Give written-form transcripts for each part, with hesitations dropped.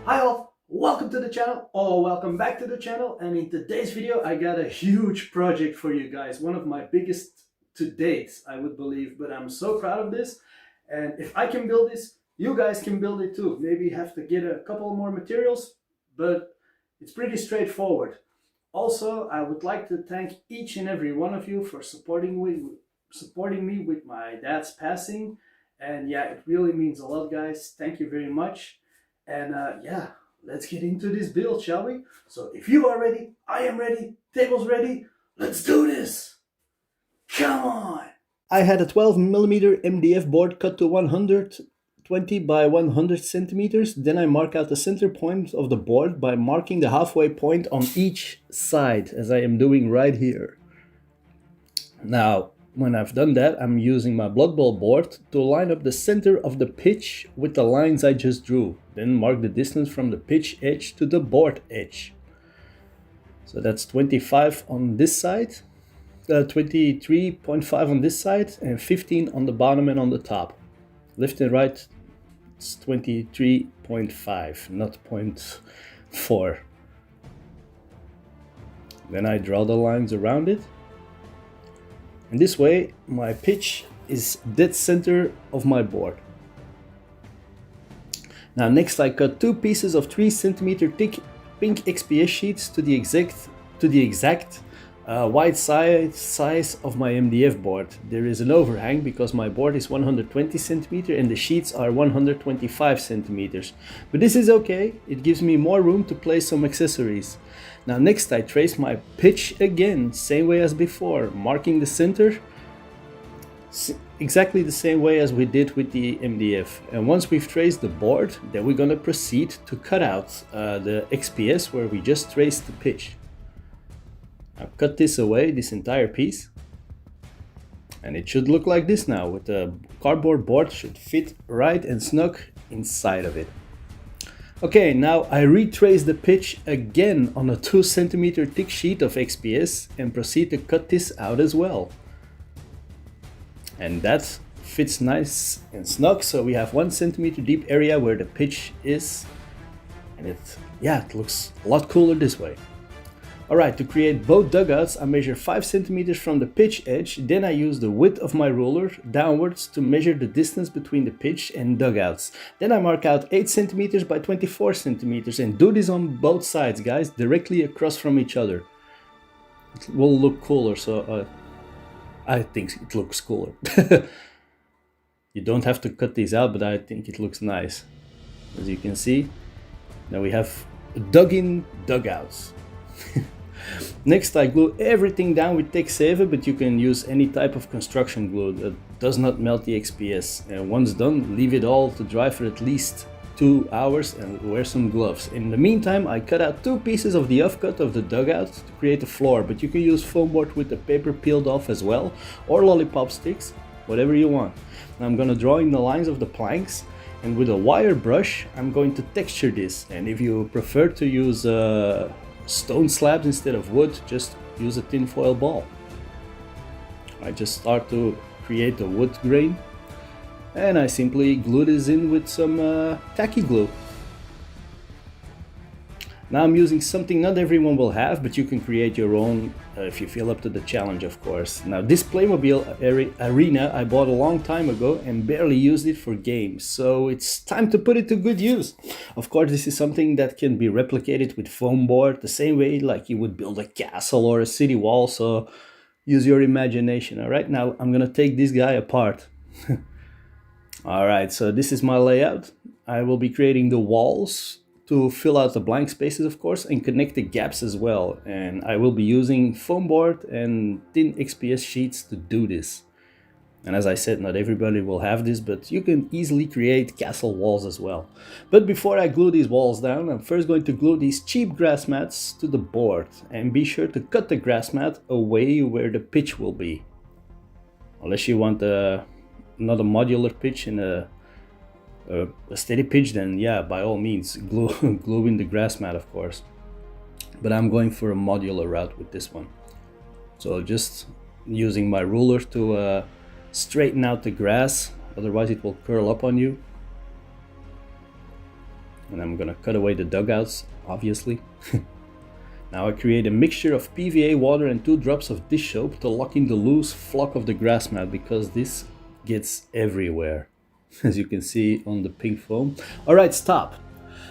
Hi all, welcome to the channel or welcome back to the channel, and in today's video I got a huge project for you guys, one of my biggest to date I would believe, but I'm so proud of this, and if I can build this, you guys can build it too. Maybe you have to get a couple more materials, but it's pretty straightforward. Also, I would like to thank each and every one of you for supporting me with my dad's passing, and yeah, it really means a lot, guys. Thank you very much. And yeah, let's get into this build, shall we? So if you are ready, I am ready, table's ready, let's do this! Come on! I had a 12mm MDF board cut to 120 by 100 centimeters. Then I mark out the center point of the board by marking the halfway point on each side, as I am doing right here. Now, when I've done that, I'm using my Blood Bowl board to line up the center of the pitch with the lines I just drew. Then mark the distance from the pitch edge to the board edge. So that's 25 on this side, 23.5 on this side, and 15 on the bottom and on the top. Left and right, it's 23.5, not 0.4. Then I draw the lines around it. And this way, my pitch is dead center of my board. Now next I cut two pieces of 3 centimeter thick pink XPS sheets to the exact wide size of my MDF board. There is an overhang because my board is 120 centimeter and the sheets are 125 centimeters. But this is okay, it gives me more room to place some accessories. Now next I trace my pitch again, same way as before, marking the center exactly the same way as we did with the MDF. And once we've traced the board, then we're gonna proceed to cut out the XPS where we just traced the pitch. Now cut this away, this entire piece. And it should look like this now, with the cardboard board should fit right and snug inside of it. Okay, now I retrace the pitch again on a 2 centimeter thick sheet of XPS and proceed to cut this out as well. And that fits nice and snug, so we have 1 centimeter deep area where the pitch is, and it looks a lot cooler this way. Alright, to create both dugouts I measure 5 centimeters from the pitch edge, then I use the width of my ruler downwards to measure the distance between the pitch and dugouts. Then I mark out 8 centimeters by 24 centimeters and do this on both sides, guys, directly across from each other. It will look cooler, so I think it looks cooler. You don't have to cut these out, but I think it looks nice. As you can see, now we have dug-in dugouts. Next I glue everything down with Texave, but you can use any type of construction glue that does not melt the XPS. And once done, leave it all to dry for at least 2 hours and wear some gloves. In the meantime, I cut out 2 pieces of the offcut of the dugout to create a floor, but you can use foam board with the paper peeled off as well, or lollipop sticks, whatever you want. Now I'm gonna draw in the lines of the planks, and with a wire brush I'm going to texture this. And if you prefer to use stone slabs instead of wood, just use a tinfoil ball. I just start to create a wood grain, and I simply glue this in with some tacky glue. Now I'm using something not everyone will have, but you can create your own if you feel up to the challenge, of course. Now this Playmobil arena I bought a long time ago and barely used it for games, so it's time to put it to good use. Of course, this is something that can be replicated with foam board the same way like you would build a castle or a city wall, so use your imagination. Alright, now I'm gonna take this guy apart. Alright, so this is my layout. I will be creating the walls to fill out the blank spaces, of course, and connect the gaps as well. And I will be using foam board and thin XPS sheets to do this. And as I said, not everybody will have this, but you can easily create castle walls as well. But before I glue these walls down, I'm first going to glue these cheap grass mats to the board. And be sure to cut the grass mat away where the pitch will be. Unless you want not a modular pitch and a steady pitch, then yeah, by all means glue in the grass mat, of course. But I'm going for a modular route with this one. So just using my ruler to straighten out the grass, otherwise it will curl up on you. and I'm gonna cut away the dugouts, obviously. Now I create a mixture of PVA water and 2 drops of dish soap to lock in the loose flock of the grass mat, because this gets everywhere, as you can see on the pink foam. Alright, stop.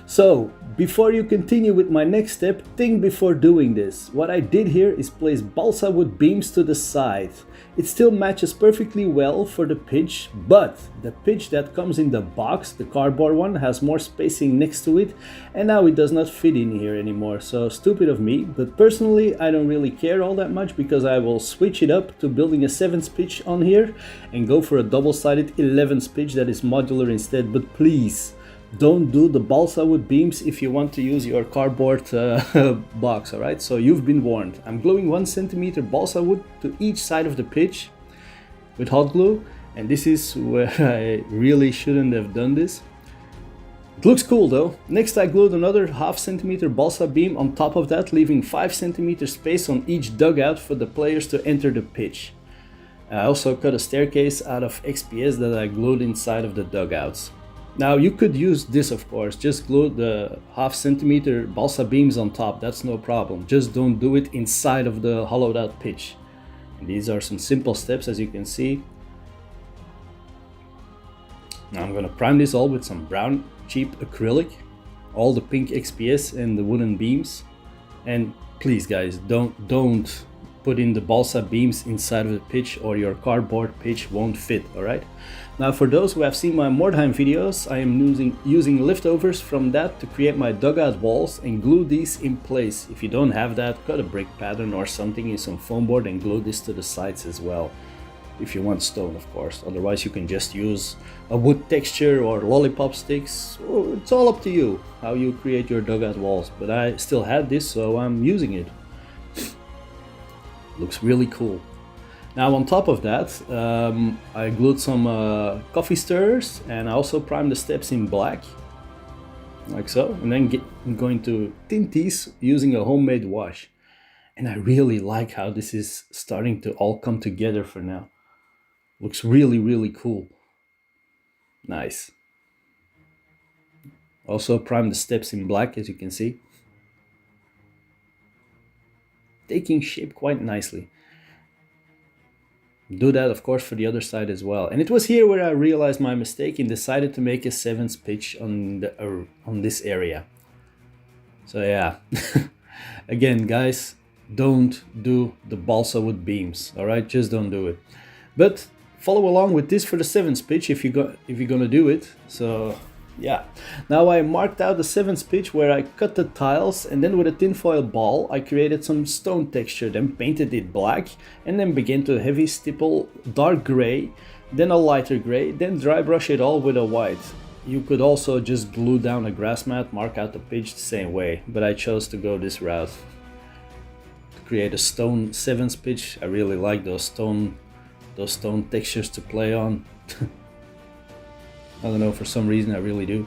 So, before you continue with my next step, think before doing this. What I did here is place balsa wood beams to the side. It still matches perfectly well for the pitch, but the pitch that comes in the box, the cardboard one, has more spacing next to it, and now it does not fit in here anymore. So stupid of me, but personally I don't really care all that much, because I will switch it up to building a 7th pitch on here and go for a double-sided 11th pitch that is modular instead. But please, don't do the balsa wood beams if you want to use your cardboard box, alright? So you've been warned. I'm gluing 1 centimeter balsa wood to each side of the pitch with hot glue, and this is where I really shouldn't have done this. It looks cool though. Next I glued another 0.5 centimeter balsa beam on top of that, leaving 5 centimeter space on each dugout for the players to enter the pitch. I also cut a staircase out of XPS that I glued inside of the dugouts. Now you could use this, of course, just glue the 0.5 centimeter balsa beams on top, that's no problem. Just don't do it inside of the hollowed out pitch. And these are some simple steps, as you can see. Now I'm gonna prime this all with some brown cheap acrylic, all the pink XPS and the wooden beams. And please guys, don't put in the balsa beams inside of the pitch, or your cardboard pitch won't fit, alright? Now for those who have seen my Mordheim videos, I am using leftovers from that to create my dugout walls and glue these in place. If you don't have that, cut a brick pattern or something in some foam board and glue this to the sides as well. If you want stone, of course. Otherwise you can just use a wood texture or lollipop sticks. It's all up to you how you create your dugout walls. But I still had this, so I'm using it. Looks really cool. Now on top of that, I glued some coffee stirrers, and I also primed the steps in black, like so. And then I'm going to tint these using a homemade wash. And I really like how this is starting to all come together for now. Looks really, really cool. Nice. Also primed the steps in black, as you can see. Taking shape quite nicely. Do that, of course, for the other side as well. And it was here where I realized my mistake and decided to make a 7th pitch on this area. So yeah, again guys, don't do the balsa wood beams, alright? Just don't do it. But follow along with this for the 7th pitch if you're gonna do it. So yeah, now I marked out the 7th pitch where I cut the tiles, and then with a tinfoil ball I created some stone texture, then painted it black, and then began to heavy stipple dark gray, then a lighter gray, then dry brush it all with a white. You could also just glue down a grass mat, mark out the pitch the same way, but I chose to go this route. To create a stone 7th pitch, I really like those stone textures to play on. I don't know, for some reason I really do.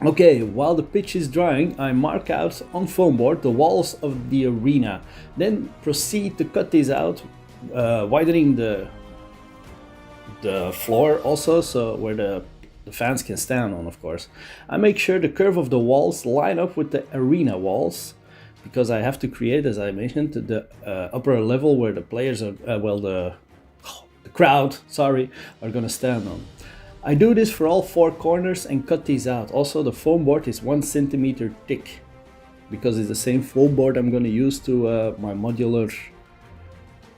Okay, while the pitch is drying, I mark out on foam board the walls of the arena. Then proceed to cut these out, widening the floor also, so where the fans can stand on, of course. I make sure the curve of the walls line up with the arena walls, because I have to create, as I mentioned, the upper level where the players are, the crowd, sorry, are gonna stand on. I do this for all 4 corners and cut these out. Also, the foam board is 1 centimeter thick, because it's the same foam board I'm gonna use to my modular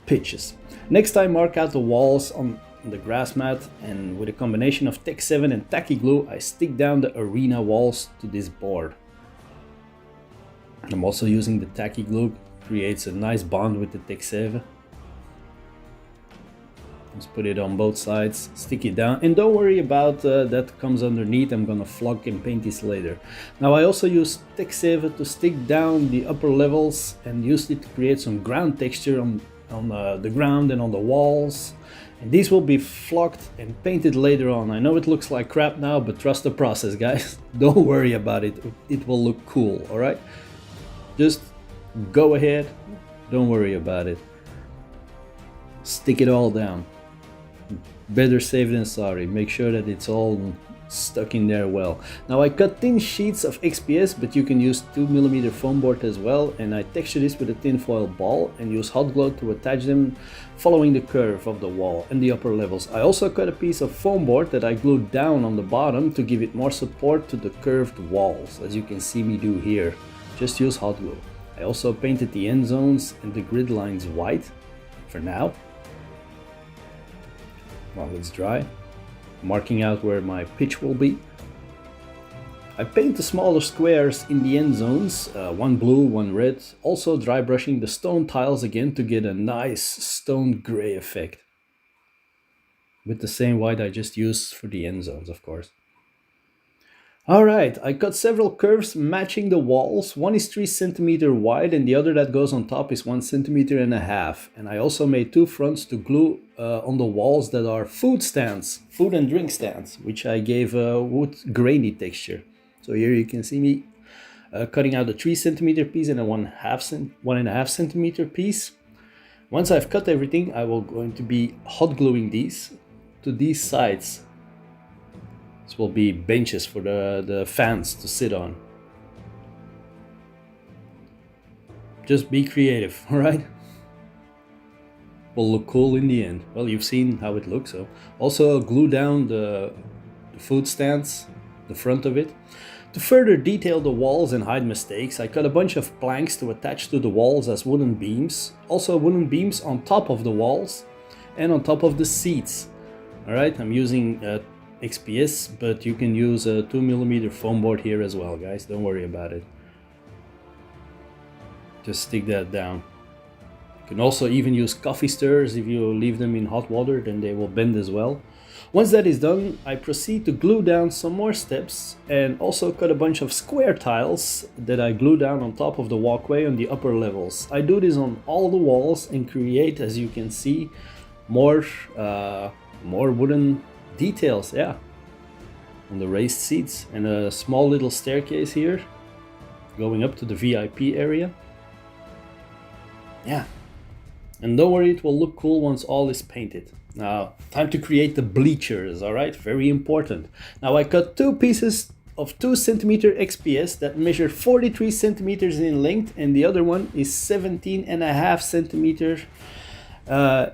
pitches. Next, I mark out the walls on the grass mat, and with a combination of Tech 7 and tacky glue, I stick down the arena walls to this board. I'm also using the tacky glue, creates a nice bond with the Tech 7. Just put it on both sides, stick it down, and don't worry about that comes underneath. I'm gonna flog and paint this later. Now I also use Tech 7 to stick down the upper levels and use it to create some ground texture on the ground and on the walls. And these will be flogged and painted later on. I know it looks like crap now, but trust the process, guys. Don't worry about it. It will look cool, alright? Just go ahead, don't worry about it. Stick it all down. Better safe than sorry. Make sure that it's all stuck in there well. Now I cut thin sheets of XPS, but you can use 2mm foam board as well, and I texture this with a tinfoil ball and use hot glue to attach them following the curve of the wall and the upper levels. I also cut a piece of foam board that I glued down on the bottom to give it more support to the curved walls, as you can see me do here. Just use hot glue. I also painted the end zones and the grid lines white for now while it's dry, marking out where my pitch will be. I paint the smaller squares in the end zones, one blue, one red, also dry brushing the stone tiles again to get a nice stone gray effect. With the same white I just used for the end zones, of course. Alright, I cut several curves matching the walls. One is 3 cm wide and the other that goes on top is 1.5 cm. And I also made 2 fronts to glue on the walls that are food stands, food and drink stands, which I gave a wood grainy texture. So here you can see me cutting out a 3 cm piece and a 1.5 cm piece. Once I've cut everything, I will going to be hot gluing these to these sides. This will be benches for the fans to sit on. Just be creative, alright? Will look cool in the end. Well, you've seen how it looks. So also glue down the food stands, the front of it. To further detail the walls and hide mistakes, I cut a bunch of planks to attach to the walls as wooden beams. Also wooden beams on top of the walls and on top of the seats. Alright, I'm using XPS, but you can use a 2mm foam board here as well, guys. Don't worry about it. Just stick that down. You can also even use coffee stirrers. If you leave them in hot water, then they will bend as well. Once that is done, I proceed to glue down some more steps and also cut a bunch of square tiles that I glue down on top of the walkway on the upper levels. I do this on all the walls and create, as you can see, more wooden details, yeah, on the raised seats, and a small little staircase here going up to the VIP area. Yeah, and don't worry, it will look cool once all is painted. Now, time to create the bleachers, alright? Very important. Now I cut 2 pieces of 2 cm XPS that measure 43 centimeters in length, and the other one is 17.5 centimeters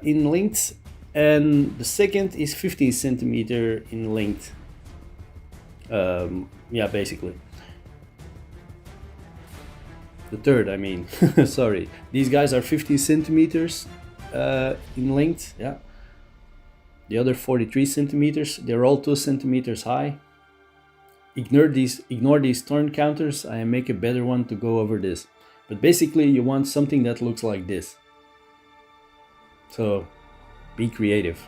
in length, and the second is 15 centimeter in length. Yeah, basically. The third, I mean, sorry. These guys are 15 centimeters in length, yeah. The other 43 centimeters, they're all 2 centimeters high. Ignore these turn counters, I make a better one to go over this. But basically you want something that looks like this. So be creative.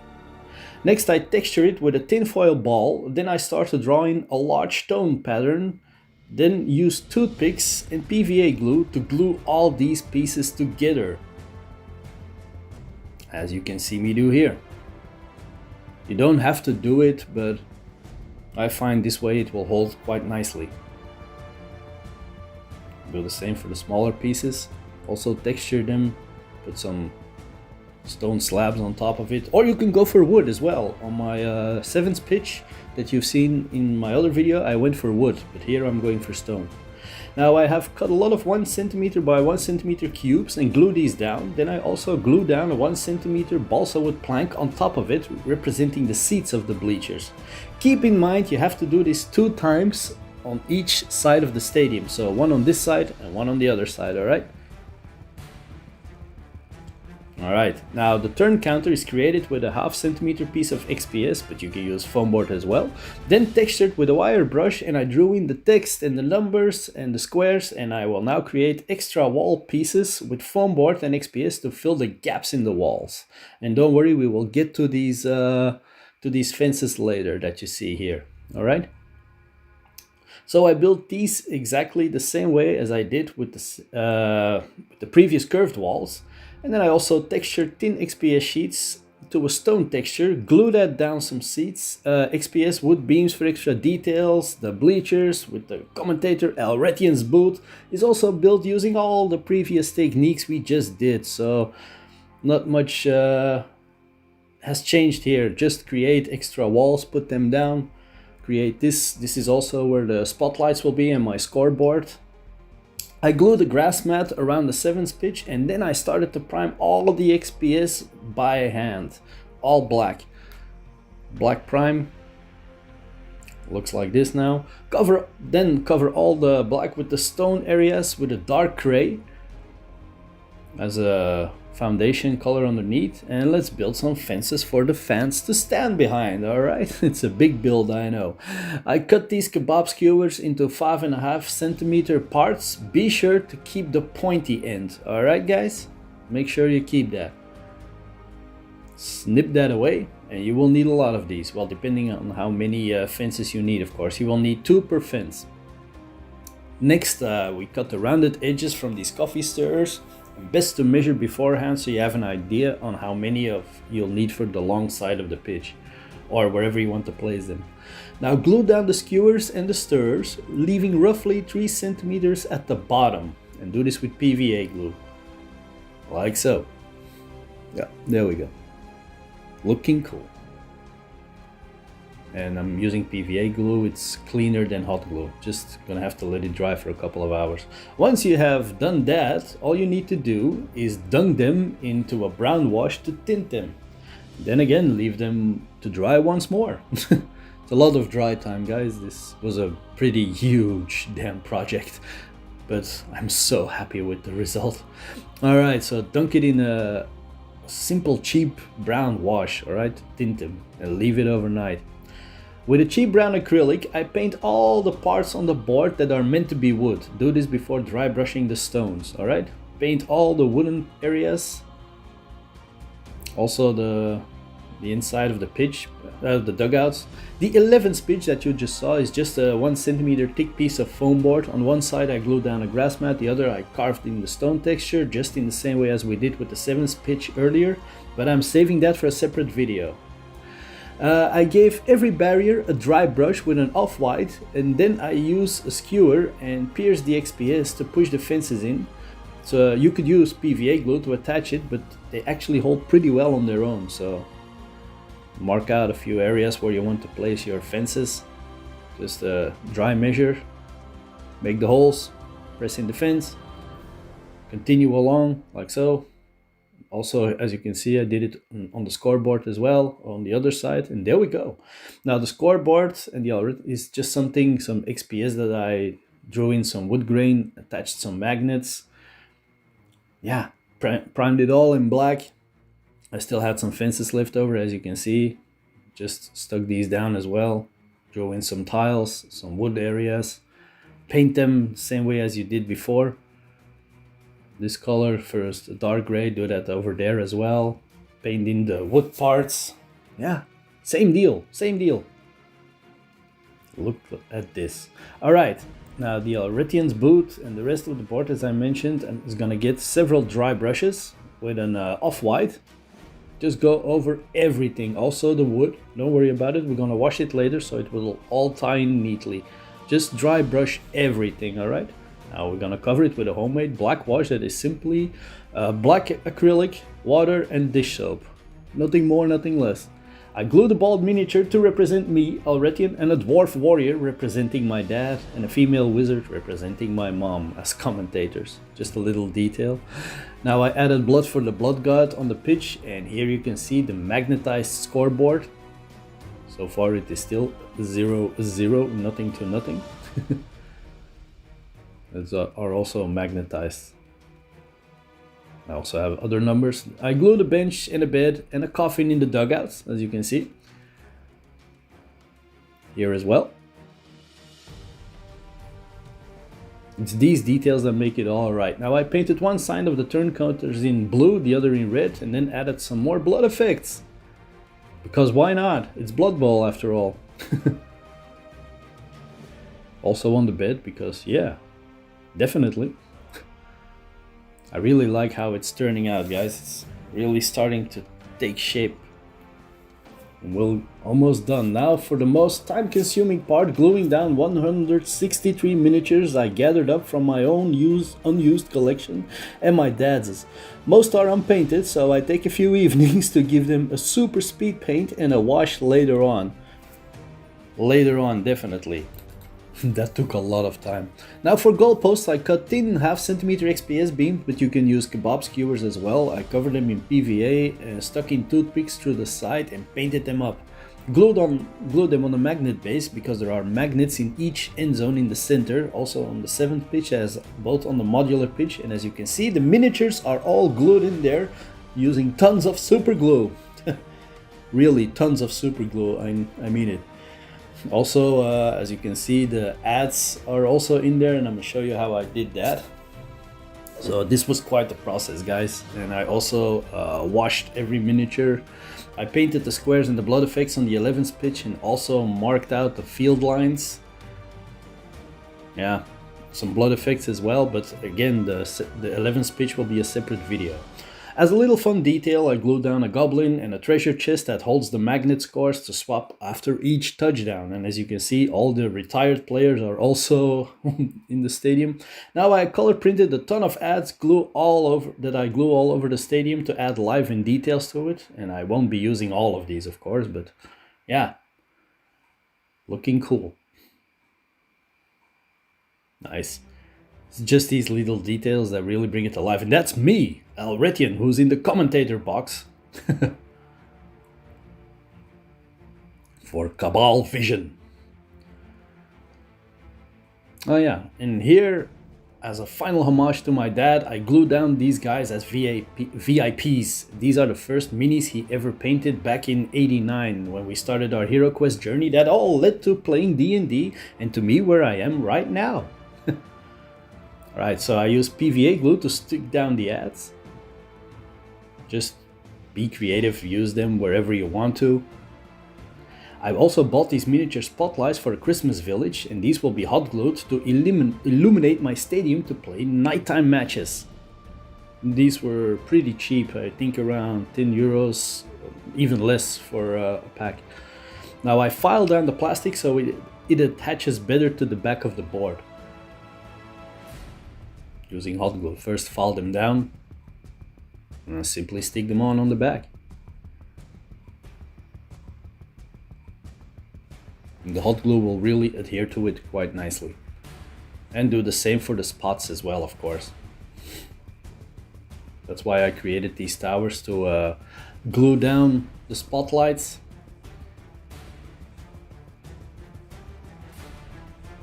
Next I texture it with a tinfoil ball, then I started drawing a large stone pattern, then use toothpicks and PVA glue to glue all these pieces together. As you can see me do here. You don't have to do it, but I find this way it will hold quite nicely. Do the same for the smaller pieces. Also texture them, put some stone slabs on top of it, or you can go for wood as well. On my 7th pitch that you've seen in my other video, I went for wood, but here I'm going for stone. Now I have cut a lot of 1 cm by 1 cm cubes and glue these down. Then I also glue down a 1 cm balsa wood plank on top of it, representing the seats of the bleachers. Keep in mind you have to do this 2 times on each side of the stadium, so one on this side and one on the other side, alright? Alright, now the turn counter is created with a 0.5 cm piece of XPS, but you can use foam board as well. Then textured with a wire brush, and I drew in the text and the numbers and the squares, and I will now create extra wall pieces with foam board and XPS to fill the gaps in the walls. And don't worry, we will get to these fences later that you see here. Alright? So I built these exactly the same way as I did with the previous curved walls. And then I also textured thin XPS sheets to a stone texture, glue that down some seats, XPS wood beams for extra details, the bleachers with the commentator Al Retian's booth is also built using all the previous techniques we just did, so not much has changed here. Just create extra walls, put them down, create this. This is also where the spotlights will be and my scoreboard. I glued the grass mat around the 7th pitch, and then I started to prime all of the XPS by hand. All black. Black prime. Looks like this now. Then cover all the black with the stone areas with a dark gray as a foundation color underneath, and let's build some fences for the fans to stand behind. All right, it's a big build, I know. I cut these kebab skewers into 5.5 centimeter parts. Be sure to keep the pointy end. All right, guys, make sure you keep that. Snip that away, and you will need a lot of these. Well, depending on how many fences you need, of course. You will need 2 per fence. Next, we cut the rounded edges from these coffee stirrers. Best to measure beforehand so you have an idea on how many of you'll need for the long side of the pitch or wherever you want to place them. Now glue down the skewers and the stirrers, leaving roughly 3 centimeters at the bottom, and do this with PVA glue, like so. Yeah, there we go. Looking cool. And I'm using PVA glue. It's cleaner than hot glue. Just gonna have to let it dry for a couple of hours. Once you have done that, all you need to do is dunk them into a brown wash to tint them. Then again, leave them to dry once more. It's a lot of dry time, guys. This was a pretty huge damn project, but I'm so happy with the result. All right, so dunk it in a simple cheap brown wash, all right, tint them and leave it overnight. With a cheap brown acrylic, I paint all the parts on the board that are meant to be wood. Do this before dry brushing the stones, alright? Paint all the wooden areas. Also the inside of the pitch, the dugouts. The 11th pitch that you just saw is just a 1 centimeter thick piece of foam board. On one side I glued down a grass mat, the other I carved in the stone texture, just in the same way as we did with the 7th pitch earlier, but I'm saving that for a separate video. I gave every barrier a dry brush with an off-white, and then I use a skewer and pierce the XPS to push the fences in. So you could use PVA glue to attach it, but they actually hold pretty well on their own. So mark out a few areas where you want to place your fences. Just a dry measure, make the holes, press in the fence, continue along like so. Also, as you can see, I did it on the scoreboard as well, on the other side, and there we go. Now the scoreboard and the other is just some XPS that I drew in some wood grain, attached some magnets. Yeah, primed it all in black. I still had some fences left over, as you can see. Just stuck these down as well. Drew in some tiles, some wood areas. Paint them same way as you did before. This color first, a dark gray, do that over there as well. Paint in the wood parts. Yeah, same deal. Look at this. All right, now the Alretian's boot and the rest of the board, as I mentioned, is gonna get several dry brushes with an off-white. Just go over everything, also the wood. Don't worry about it, we're gonna wash it later, so it will all tie in neatly. Just dry brush everything, all right? Now we're gonna cover it with a homemade black wash that is simply black acrylic, water and dish soap. Nothing more, nothing less. I glued a bald miniature to represent me, Alretian, and a dwarf warrior representing my dad, and a female wizard representing my mom as commentators. Just a little detail. Now I added blood for the blood god on the pitch, and here you can see the magnetized scoreboard. So far it is still 0-0, nothing to nothing. Those are also magnetized. I also have other numbers. I glued a bench and a bed and a coffin in the dugouts, as you can see. Here as well. It's these details that make it all right. Now I painted one side of the turnouts in blue, the other in red, and then added some more blood effects. Because why not? It's Blood Bowl after all. Also on the bed, because yeah, definitely. I really like how it's turning out, guys. It's really starting to take shape. And we're almost done. Now for the most time-consuming part, gluing down 163 miniatures I gathered up from my own unused collection and my dad's. Most are unpainted, so I take a few evenings to give them a super speed paint and a wash later on. later on, definitely. That took a lot of time. Now for goalposts, I cut thin 0.5 centimeter XPS beams, but you can use kebab skewers as well. I covered them in PVA, stuck in toothpicks through the side and painted them up. Glued them on a magnet base because there are magnets in each end zone in the center, also on the 7th pitch as both on the modular pitch, and as you can see the miniatures are all glued in there using tons of super glue. Really tons of super glue, I mean it. Also, as you can see, the ads are also in there, and I'm gonna show you how I did that. So this was quite the process, guys, and I also washed every miniature. I painted the squares and the blood effects on the 11th pitch and also marked out the field lines. Yeah, some blood effects as well, but again, the 11th pitch will be a separate video. As a little fun detail, I glued down a goblin and a treasure chest that holds the magnet scores to swap after each touchdown. And as you can see, all the retired players are also in the stadium. Now I color printed a ton of ads I glue all over the stadium to add life and details to it. And I won't be using all of these, of course, but yeah, looking cool. Nice. It's just these little details that really bring it to life. And that's me, Alretian, who's in the commentator box. For Cabal Vision. Oh yeah, and here, as a final homage to my dad, I glued down these guys as VIPs. These are the first minis he ever painted back in '89 when we started our Hero Quest journey that all led to playing D&D and to me where I am right now. Alright, so I use PVA glue to stick down the ads. Just be creative, use them wherever you want to. I also bought these miniature spotlights for a Christmas village, and these will be hot glued to illuminate my stadium to play nighttime matches. These were pretty cheap, I think around 10 euros, even less for a pack. Now I filed down the plastic so it attaches better to the back of the board. Using hot glue, first file them down and simply stick them on the back. And the hot glue will really adhere to it quite nicely. And do the same for the spots as well, of course. That's why I created these towers to glue down the spotlights.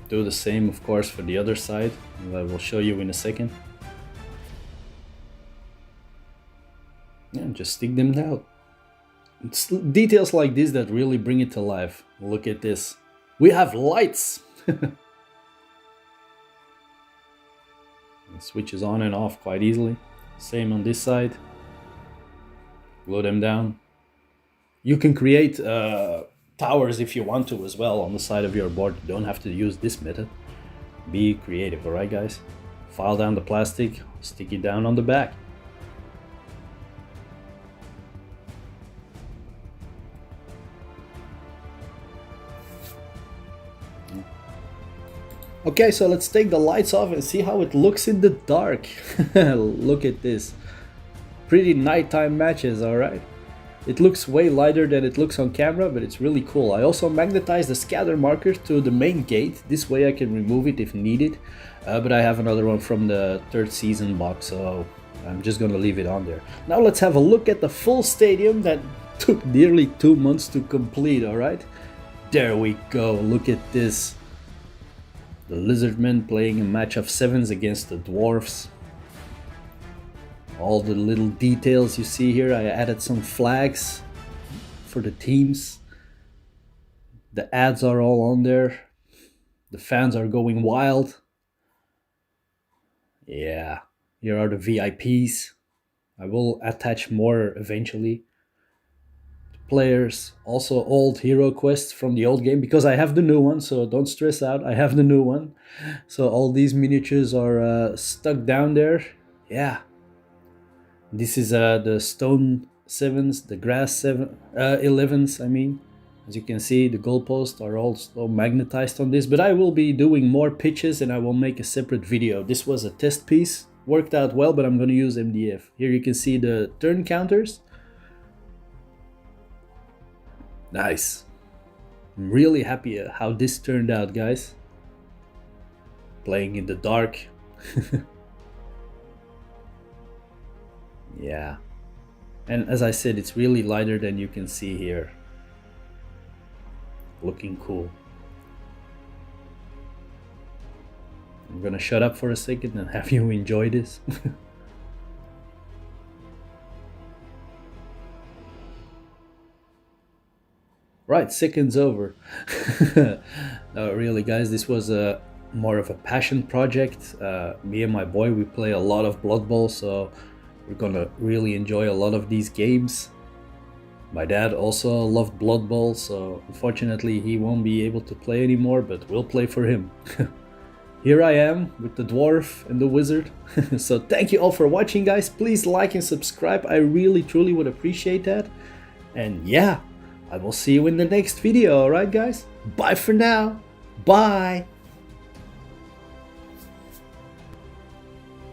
Do the same, of course, for the other side. I will show you in a second. Yeah, just stick them down. It's details like this that really bring it to life. Look at this. We have lights! It switches on and off quite easily. Same on this side. Glue them down. You can create towers if you want to as well on the side of your board. You don't have to use this method. Be creative, alright guys? File down the plastic, stick it down on the back. Okay, so let's take the lights off and see how it looks in the dark. Look at this. Pretty nighttime matches, alright? It looks way lighter than it looks on camera, but it's really cool. I also magnetized the scatter marker to the main gate. This way I can remove it if needed. But I have another one from the 3rd season box, so I'm just gonna leave it on there. Now let's have a look at the full stadium that took nearly 2 months to complete, alright? There we go, look at this. The lizardmen playing a match of 7s against the dwarfs. All the little details you see here, I added some flags for the teams. The ads are all on there. The fans are going wild. Yeah, here are the VIPs. I will attach more eventually. Players, also old hero quests from the old game, because I have the new one, so don't stress out, I have the new one. So all these miniatures are stuck down there. Yeah. This is the stone 7s, the grass 11s, I mean. As you can see, the goalposts are also magnetized on this, but I will be doing more pitches and I will make a separate video. This was a test piece, worked out well, but I'm going to use MDF. Here you can see the turn counters. Nice. I'm really happy at how this turned out, guys. Playing in the dark. Yeah. And as I said, it's really lighter than you can see here. Looking cool. I'm gonna shut up for a second and have you enjoy this. Right, second's over. No, really, guys, this was more of a passion project. Me and my boy, we play a lot of Blood Bowl, so we're gonna really enjoy a lot of these games. My dad also loved Blood Bowl, so unfortunately he won't be able to play anymore, but we'll play for him. Here I am with the dwarf and the wizard. So thank you all for watching, guys. Please like and subscribe. I really truly would appreciate that. And yeah, I will see you in the next video, alright guys? Bye for now. Bye.